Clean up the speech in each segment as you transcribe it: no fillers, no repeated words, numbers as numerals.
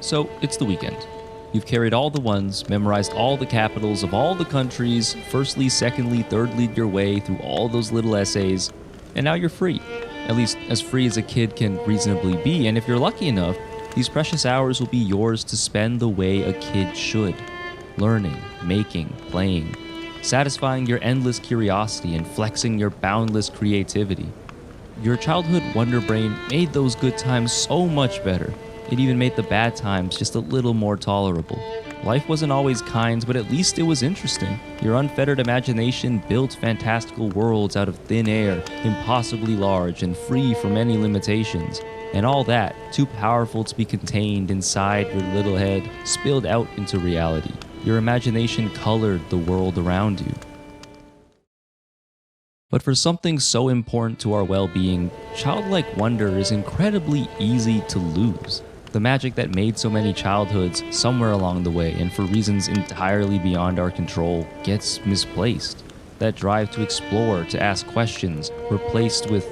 So, it's the weekend. You've carried all the ones, memorized all the capitals of all the countries, firstly, secondly, thirdly your way through all those little essays, and now you're free. At least as free as a kid can reasonably be, and if you're lucky enough, these precious hours will be yours to spend the way a kid should. Learning, making, playing, satisfying your endless curiosity and flexing your boundless creativity. Your childhood wonder brain made those good times so much better. It even made the bad times just a little more tolerable. Life wasn't always kind, but at least it was interesting. Your unfettered imagination built fantastical worlds out of thin air, impossibly large and free from any limitations. And all that, too powerful to be contained inside your little head, spilled out into reality. Your imagination colored the world around you. But for something so important to our well-being, childlike wonder is incredibly easy to lose. The magic that made so many childhoods somewhere along the way, and for reasons entirely beyond our control, gets misplaced. That drive to explore, to ask questions, replaced with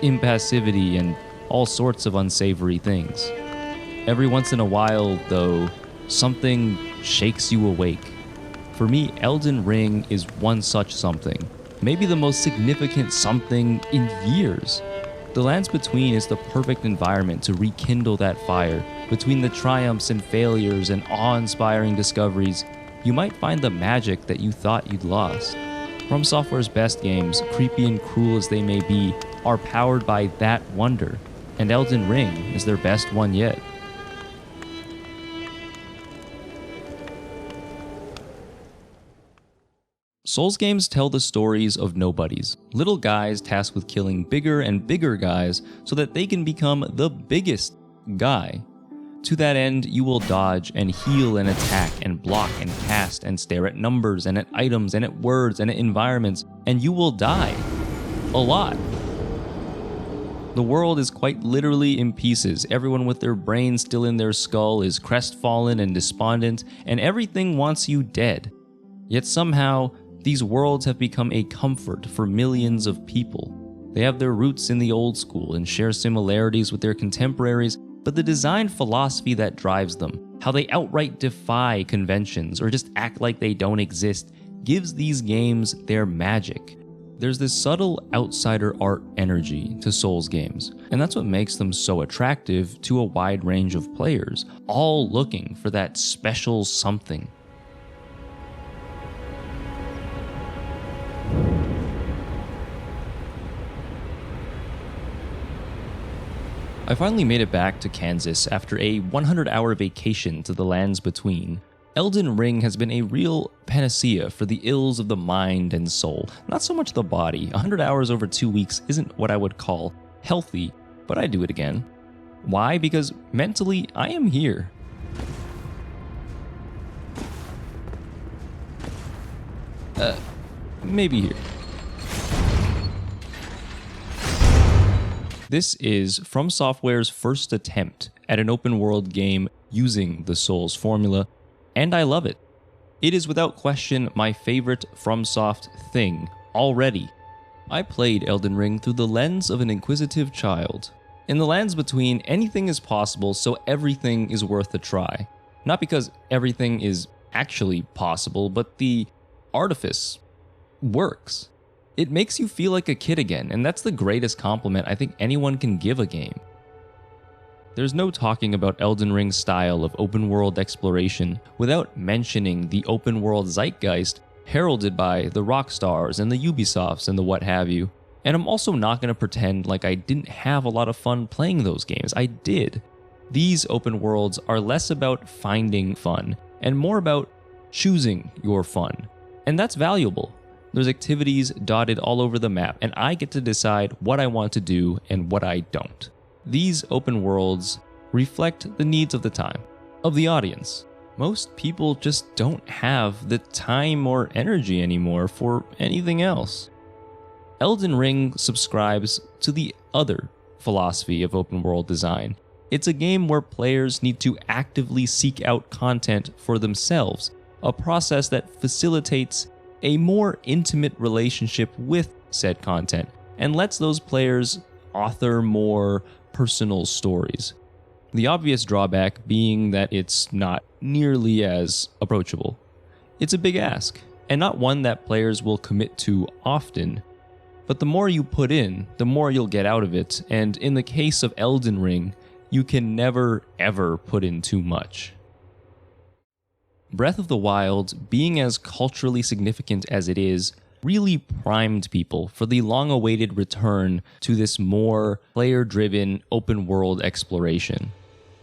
impassivity and all sorts of unsavory things. Every once in a while, though, something shakes you awake. For me, Elden Ring is one such something. Maybe the most significant something in years. The Lands Between is the perfect environment to rekindle that fire. Between the triumphs and failures and awe-inspiring discoveries, you might find the magic that you thought you'd lost. From Software's best games, creepy and cruel as they may be, are powered by that wonder, and Elden Ring is their best one yet. Souls games tell the stories of nobodies, little guys tasked with killing bigger and bigger guys so that they can become the biggest guy. To that end, you will dodge and heal and attack and block and cast and stare at numbers and at items and at words and at environments, and you will die. A lot. The world is quite literally in pieces. Everyone with their brain still in their skull is crestfallen and despondent, and everything wants you dead. Yet somehow, these worlds have become a comfort for millions of people. They have their roots in the old school and share similarities with their contemporaries, but the design philosophy that drives them, how they outright defy conventions or just act like they don't exist, gives these games their magic. There's this subtle outsider art energy to Souls games, and that's what makes them so attractive to a wide range of players, all looking for that special something. I finally made it back to Kansas after a 100-hour vacation to the Lands Between. Elden Ring has been a real panacea for the ills of the mind and soul, not so much the body. 100 hours over 2 weeks isn't what I would call healthy, but I'd do it again. Why? Because mentally, I am here. Maybe here. This is From Software's first attempt at an open-world game using the Souls formula, and I love it. It is without question my favorite FromSoft thing already. I played Elden Ring through the lens of an inquisitive child. In the Lands Between, anything is possible, so everything is worth a try. Not because everything is actually possible, but the artifice works. It makes you feel like a kid again, and that's the greatest compliment I think anyone can give a game. There's no talking about Elden Ring's style of open-world exploration without mentioning the open-world zeitgeist heralded by the Rockstars and the Ubisofts and the what have you. And I'm also not going to pretend like I didn't have a lot of fun playing those games. I did. These open worlds are less about finding fun and more about choosing your fun. And that's valuable. There's activities dotted all over the map, and I get to decide what I want to do and what I don't. These open worlds reflect the needs of the time, of the audience. Most people just don't have the time or energy anymore for anything else. Elden Ring subscribes to the other philosophy of open world design. It's a game where players need to actively seek out content for themselves, a process that facilitates a more intimate relationship with said content and lets those players author more personal stories. The obvious drawback being that it's not nearly as approachable. It's a big ask, and not one that players will commit to often. But the more you put in, the more you'll get out of it, and in the case of Elden Ring, you can never ever put in too much. Breath of the Wild, being as culturally significant as it is, really primed people for the long-awaited return to this more player-driven, open-world exploration.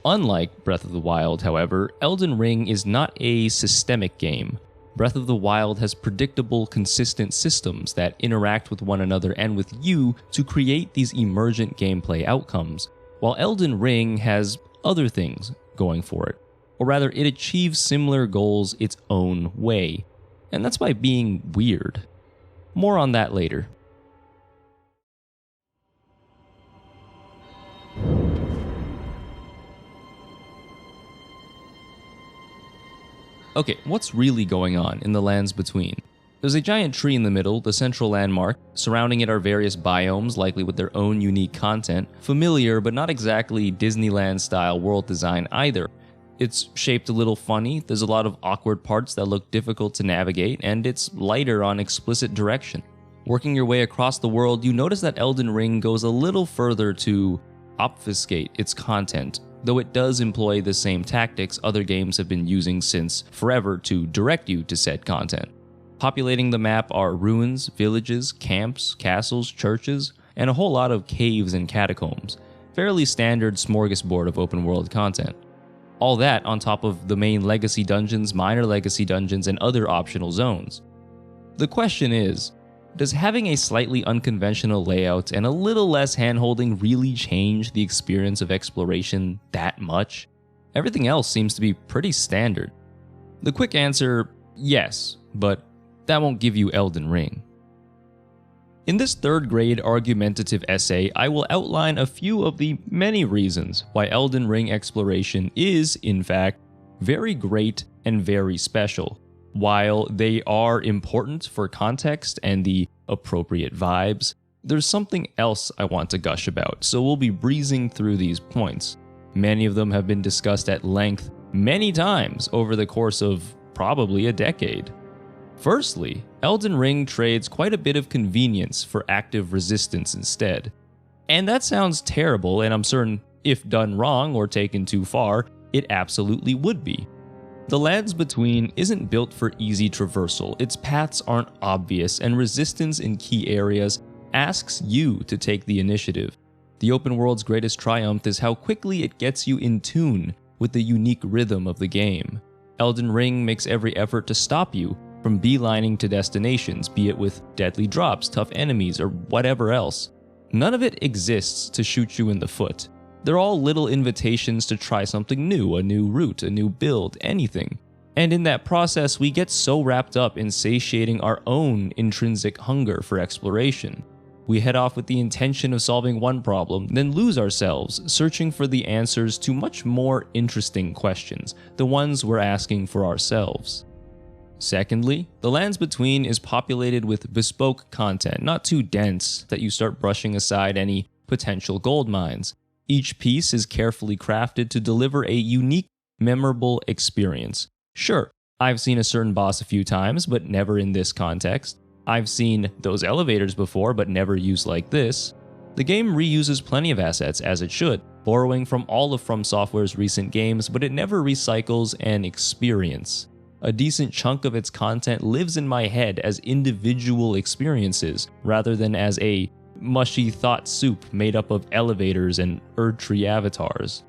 Unlike Breath of the Wild, however, Elden Ring is not a systemic game. Breath of the Wild has predictable, consistent systems that interact with one another and with you to create these emergent gameplay outcomes, while Elden Ring has other things going for it. Or rather, it achieves similar goals its own way, and that's by being weird. More on that later. Okay, what's really going on in the lands between? There's a giant tree in the middle, the central landmark. Surrounding it are various biomes, likely with their own unique content. Familiar, but not exactly Disneyland-style world design either. It's shaped a little funny, there's a lot of awkward parts that look difficult to navigate, and it's lighter on explicit direction. Working your way across the world, you notice that Elden Ring goes a little further to obfuscate its content, though it does employ the same tactics other games have been using since forever to direct you to said content. Populating the map are ruins, villages, camps, castles, churches, and a whole lot of caves and catacombs. Fairly standard smorgasbord of open world content. All that on top of the main legacy dungeons, minor legacy dungeons, and other optional zones. The question is, does having a slightly unconventional layout and a little less handholding really change the experience of exploration that much? Everything else seems to be pretty standard. The quick answer, yes, but that won't give you Elden Ring. In this third grade argumentative essay, I will outline a few of the many reasons why Elden Ring exploration is, in fact, very great and very special. While they are important for context and the appropriate vibes, there's something else I want to gush about, so we'll be breezing through these points. Many of them have been discussed at length many times over the course of probably a decade. Firstly, Elden Ring trades quite a bit of convenience for active resistance instead. And that sounds terrible, and I'm certain if done wrong or taken too far, it absolutely would be. The lands between isn't built for easy traversal, its paths aren't obvious, and resistance in key areas asks you to take the initiative. The open world's greatest triumph is how quickly it gets you in tune with the unique rhythm of the game. Elden Ring makes every effort to stop you from beelining to destinations, be it with deadly drops, tough enemies, or whatever else. None of it exists to shoot you in the foot. They're all little invitations to try something new, a new route, a new build, anything. And in that process, we get so wrapped up in satiating our own intrinsic hunger for exploration. We head off with the intention of solving one problem, then lose ourselves, searching for the answers to much more interesting questions, the ones we're asking for ourselves. Secondly, the lands between is populated with bespoke content, not too dense that you start brushing aside any potential gold mines. Each piece is carefully crafted to deliver a unique, memorable experience. Sure, I've seen a certain boss a few times, but never in this context. I've seen those elevators before, but never used like this. The game reuses plenty of assets, as it should, borrowing from all of From Software's recent games, but it never recycles an experience. A decent chunk of its content lives in my head as individual experiences, rather than as a mushy thought soup made up of elevators and Erdtree avatars.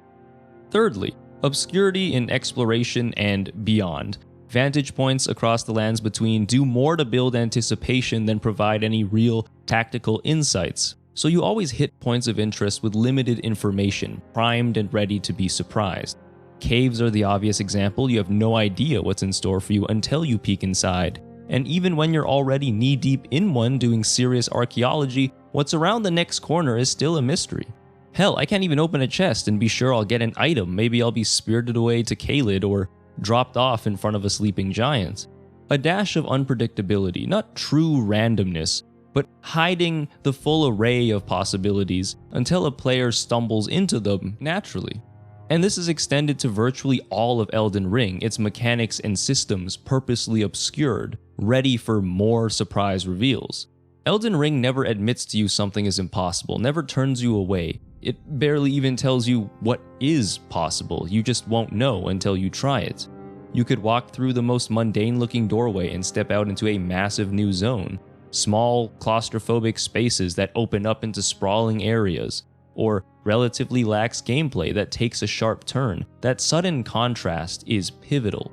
Thirdly, obscurity in exploration and beyond. Vantage points across the lands between do more to build anticipation than provide any real tactical insights, so you always hit points of interest with limited information, primed and ready to be surprised. Caves are the obvious example. You have no idea what's in store for you until you peek inside. And even when you're already knee-deep in one doing serious archaeology, what's around the next corner is still a mystery. Hell, I can't even open a chest and be sure I'll get an item. Maybe I'll be spirited away to Caelid or dropped off in front of a sleeping giant. A dash of unpredictability, not true randomness, but hiding the full array of possibilities until a player stumbles into them naturally. And this is extended to virtually all of Elden Ring, its mechanics and systems purposely obscured, ready for more surprise reveals. Elden Ring never admits to you something is impossible, never turns you away. It barely even tells you what is possible, you just won't know until you try it. You could walk through the most mundane-looking doorway and step out into a massive new zone. Small, claustrophobic spaces that open up into sprawling areas, or relatively lax gameplay that takes a sharp turn. That sudden contrast is pivotal.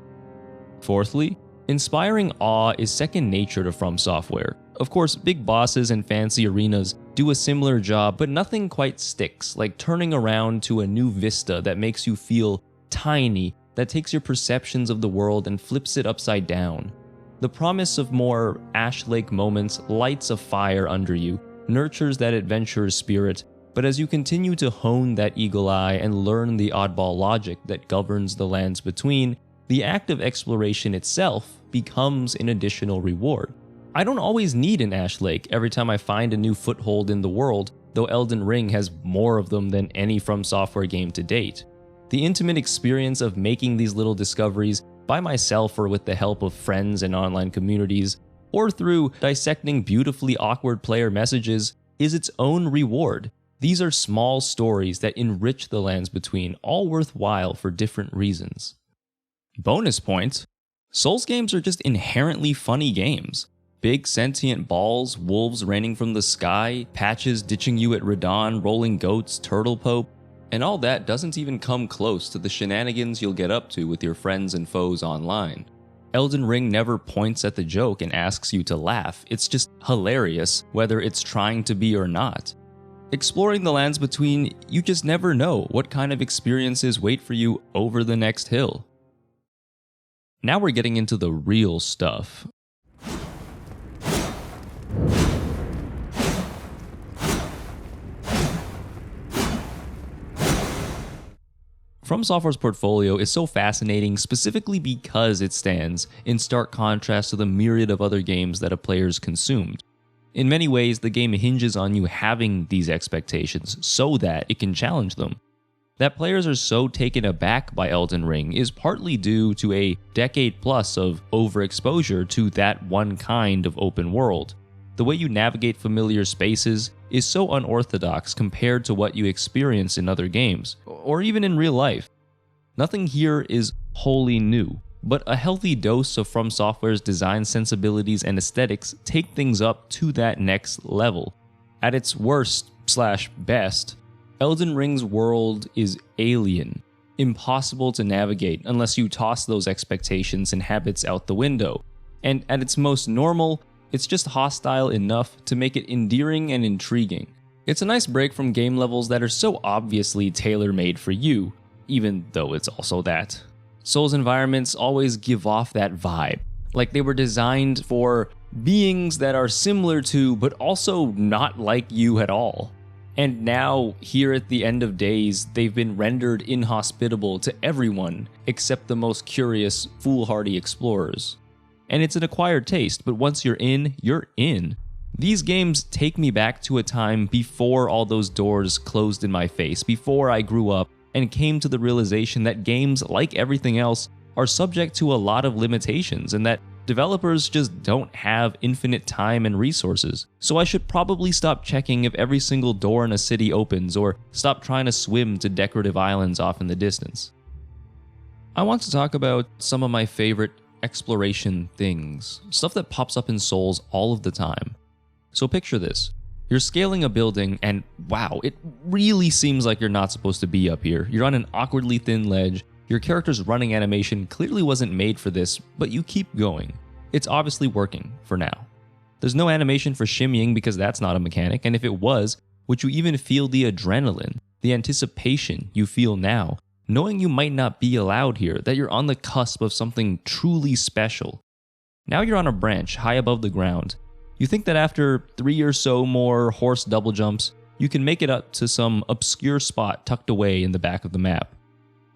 Fourthly, inspiring awe is second nature to From Software. Of course, big bosses and fancy arenas do a similar job, but nothing quite sticks, like turning around to a new vista that makes you feel tiny, that takes your perceptions of the world and flips it upside down. The promise of more Ash Lake moments lights a fire under you, nurtures that adventurer's spirit, but as you continue to hone that eagle eye and learn the oddball logic that governs the lands between, the act of exploration itself becomes an additional reward. I don't always need an Ash Lake every time I find a new foothold in the world, though Elden Ring has more of them than any From Software game to date. The intimate experience of making these little discoveries by myself or with the help of friends and online communities, or through dissecting beautifully awkward player messages, is its own reward. These are small stories that enrich the lands between, all worthwhile for different reasons. Bonus point: Souls games are just inherently funny games. Big sentient balls, wolves raining from the sky, patches ditching you at Radon, rolling goats, turtle pope, and all that doesn't even come close to the shenanigans you'll get up to with your friends and foes online. Elden Ring never points at the joke and asks you to laugh, it's just hilarious whether it's trying to be or not. Exploring the lands between, you just never know what kind of experiences wait for you over the next hill. Now we're getting into the real stuff. From Software's portfolio is so fascinating specifically because it stands in stark contrast to the myriad of other games that a player's consumed. In many ways, the game hinges on you having these expectations so that it can challenge them. That players are so taken aback by Elden Ring is partly due to a decade plus of overexposure to that one kind of open world. The way you navigate familiar spaces is so unorthodox compared to what you experience in other games, or even in real life. Nothing here is wholly new, but a healthy dose of From Software's design sensibilities and aesthetics take things up to that next level. At its worst/best, Elden Ring's world is alien, impossible to navigate unless you toss those expectations and habits out the window, and at its most normal, it's just hostile enough to make it endearing and intriguing. It's a nice break from game levels that are so obviously tailor-made for you, even though it's also that. Souls environments always give off that vibe, like they were designed for beings that are similar to, but also not like you at all. And now, here at the end of days, they've been rendered inhospitable to everyone except the most curious, foolhardy explorers. And it's an acquired taste, but once you're in, you're in. These games take me back to a time before all those doors closed in my face, before I grew up and came to the realization that games, like everything else, are subject to a lot of limitations and that developers just don't have infinite time and resources. So I should probably stop checking if every single door in a city opens or stop trying to swim to decorative islands off in the distance. I want to talk about some of my favorite exploration things, stuff that pops up in Souls all of the time. So picture this. You're scaling a building and wow, it really seems like you're not supposed to be up here. You're on an awkwardly thin ledge. Your character's running animation clearly wasn't made for this, but you keep going. It's obviously working for now. There's no animation for shimmying because that's not a mechanic, and if it was, would you even feel the adrenaline, the anticipation you feel now, knowing you might not be allowed here, that you're on the cusp of something truly special? Now you're on a branch high above the ground. You think that after 3 or so more horse double jumps, you can make it up to some obscure spot tucked away in the back of the map.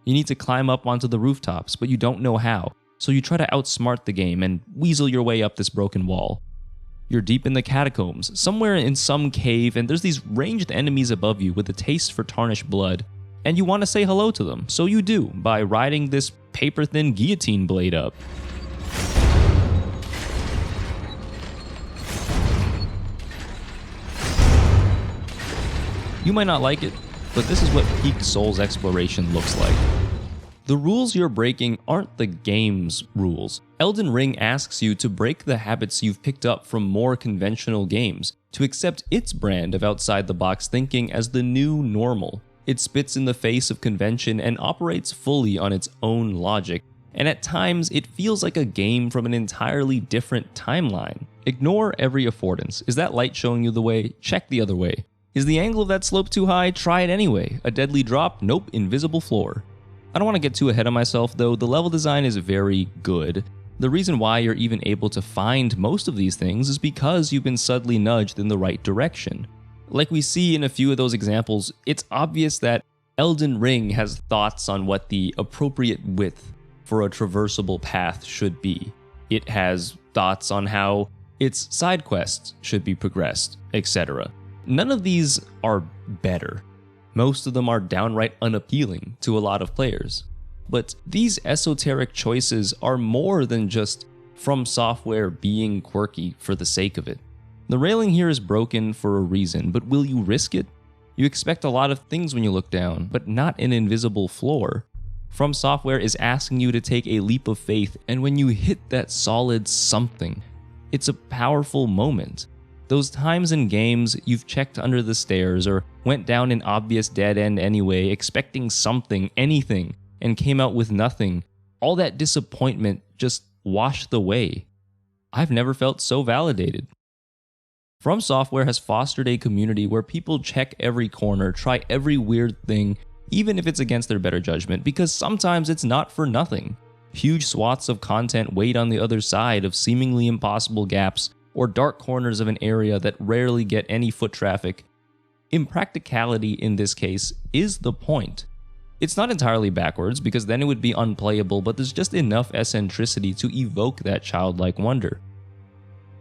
You need to climb up onto the rooftops, but you don't know how, so you try to outsmart the game and weasel your way up this broken wall. You're deep in the catacombs, somewhere in some cave, and there's these ranged enemies above you with a taste for tarnished blood. and you want to say hello to them, so you do by riding this paper-thin guillotine blade up. You might not like it, but this is what peak Souls exploration looks like. The rules you're breaking aren't the game's rules. Elden Ring asks you to break the habits you've picked up from more conventional games, to accept its brand of outside-the-box thinking as the new normal. It spits in the face of convention and operates fully on its own logic, and at times it feels like a game from an entirely different timeline. Ignore every affordance. Is that light showing you the way? Check the other way. Is the angle of that slope too high? Try it anyway. A deadly drop? Nope, invisible floor. I don't want to get too ahead of myself though, the level design is very good. The reason why you're even able to find most of these things is because you've been subtly nudged in the right direction. Like we see in a few of those examples, it's obvious that Elden Ring has thoughts on what the appropriate width for a traversable path should be. It has thoughts on how its side quests should be progressed, etc. None of these are better. Most of them are downright unappealing to a lot of players. But these esoteric choices are more than just From Software being quirky for the sake of it. The railing here is broken for a reason, but will you risk it? You expect a lot of things when you look down, but not an invisible floor. From Software is asking you to take a leap of faith, and when you hit that solid something, it's a powerful moment. Those times in games you've checked under the stairs or went down an obvious dead end anyway, expecting something, anything, and came out with nothing. All that disappointment just washed away. I've never felt so validated. From Software has fostered a community where people check every corner, try every weird thing, even if it's against their better judgment, because sometimes it's not for nothing. Huge swaths of content wait on the other side of seemingly impossible gaps, or dark corners of an area that rarely get any foot traffic. Impracticality in this case is the point. It's not entirely backwards, because then it would be unplayable, but there's just enough eccentricity to evoke that childlike wonder.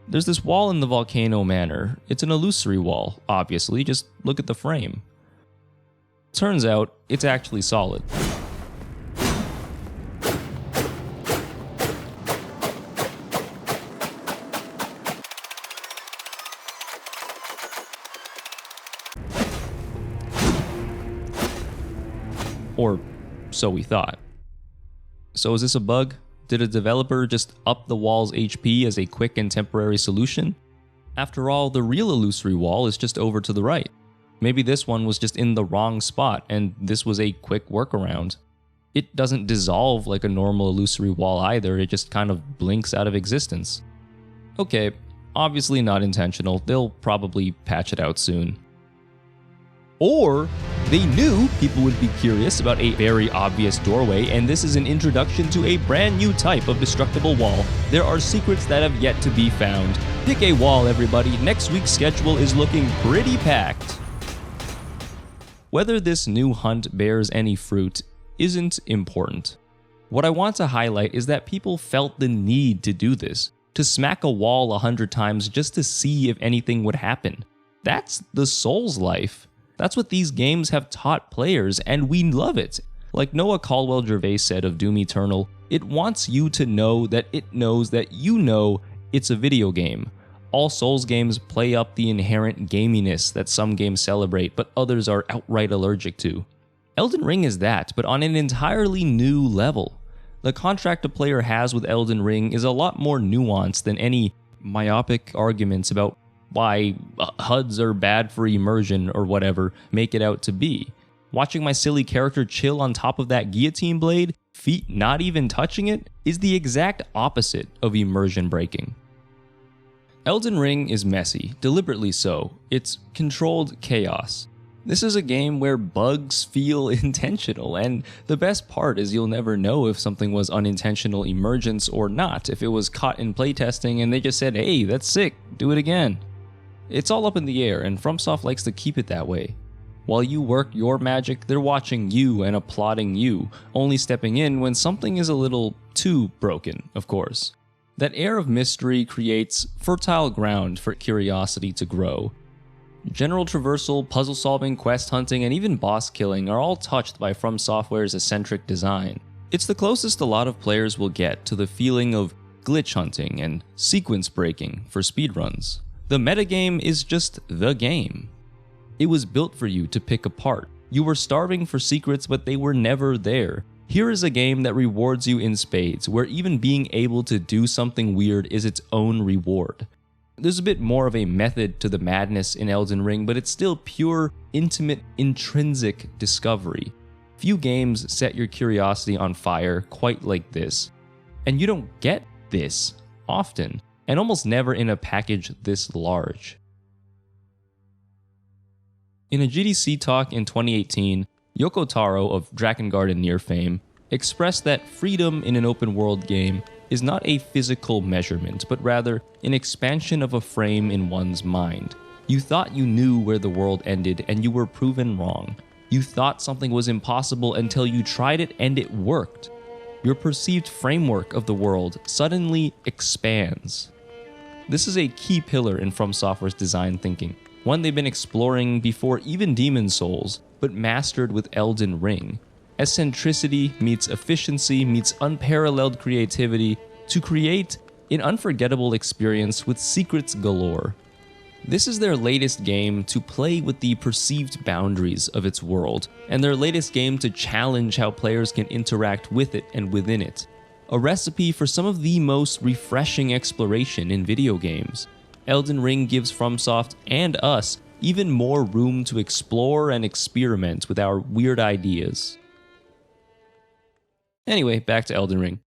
There's this wall in the Volcano Manor. It's an illusory wall, obviously, just look at the frame. Turns out, it's actually solid. Or so we thought. So is this a bug? Did a developer just up the wall's HP as a quick and temporary solution? After all, the real illusory wall is just over to the right. Maybe this one was just in the wrong spot and this was a quick workaround. It doesn't dissolve like a normal illusory wall either, it just kind of blinks out of existence. Okay, obviously not intentional, they'll probably patch it out soon. Or they knew people would be curious about a very obvious doorway, and this is an introduction to a brand new type of destructible wall. There are secrets that have yet to be found. Pick a wall, everybody. Next week's schedule is looking pretty packed. Whether this new hunt bears any fruit isn't important. What I want to highlight is that people felt the need to do this, to smack a wall 100 times just to see if anything would happen. That's the Souls life. That's what these games have taught players, and we love it. Like Noah Caldwell-Gervais said of Doom Eternal, it wants you to know that it knows that you know it's a video game. All Souls games play up the inherent gaminess that some games celebrate, but others are outright allergic to. Elden Ring is that, but on an entirely new level. The contract a player has with Elden Ring is a lot more nuanced than any myopic arguments about why HUDs are bad for immersion or whatever make it out to be. Watching my silly character chill on top of that guillotine blade, feet not even touching it, is the exact opposite of immersion breaking. Elden Ring is messy, deliberately so. It's controlled chaos. This is a game where bugs feel intentional, and the best part is you'll never know if something was unintentional emergence or not, if it was caught in playtesting and they just said, hey, that's sick, do it again. It's all up in the air, and FromSoft likes to keep it that way. While you work your magic, they're watching you and applauding you, only stepping in when something is a little too broken, of course. That air of mystery creates fertile ground for curiosity to grow. General traversal, puzzle solving, quest hunting, and even boss killing are all touched by From Software's eccentric design. It's the closest a lot of players will get to the feeling of glitch hunting and sequence breaking for speedruns. The metagame is just the game. It was built for you to pick apart. You were starving for secrets, but they were never there. Here is a game that rewards you in spades, where even being able to do something weird is its own reward. There's a bit more of a method to the madness in Elden Ring, but it's still pure, intimate, intrinsic discovery. Few games set your curiosity on fire quite like this. And you don't get this often, and almost never in a package this large. In a GDC talk in 2018, Yoko Taro of Drakengard and NieR fame expressed that freedom in an open world game is not a physical measurement, but rather an expansion of a frame in one's mind. You thought you knew where the world ended, and you were proven wrong. You thought something was impossible until you tried it and it worked. Your perceived framework of the world suddenly expands. This is a key pillar in From Software's design thinking, one they've been exploring before even Demon Souls, but mastered with Elden Ring. Eccentricity meets efficiency meets unparalleled creativity to create an unforgettable experience with secrets galore. This is their latest game to play with the perceived boundaries of its world, and their latest game to challenge how players can interact with it and within it. A recipe for some of the most refreshing exploration in video games. Elden Ring gives FromSoft and us even more room to explore and experiment with our weird ideas. Anyway, back to Elden Ring.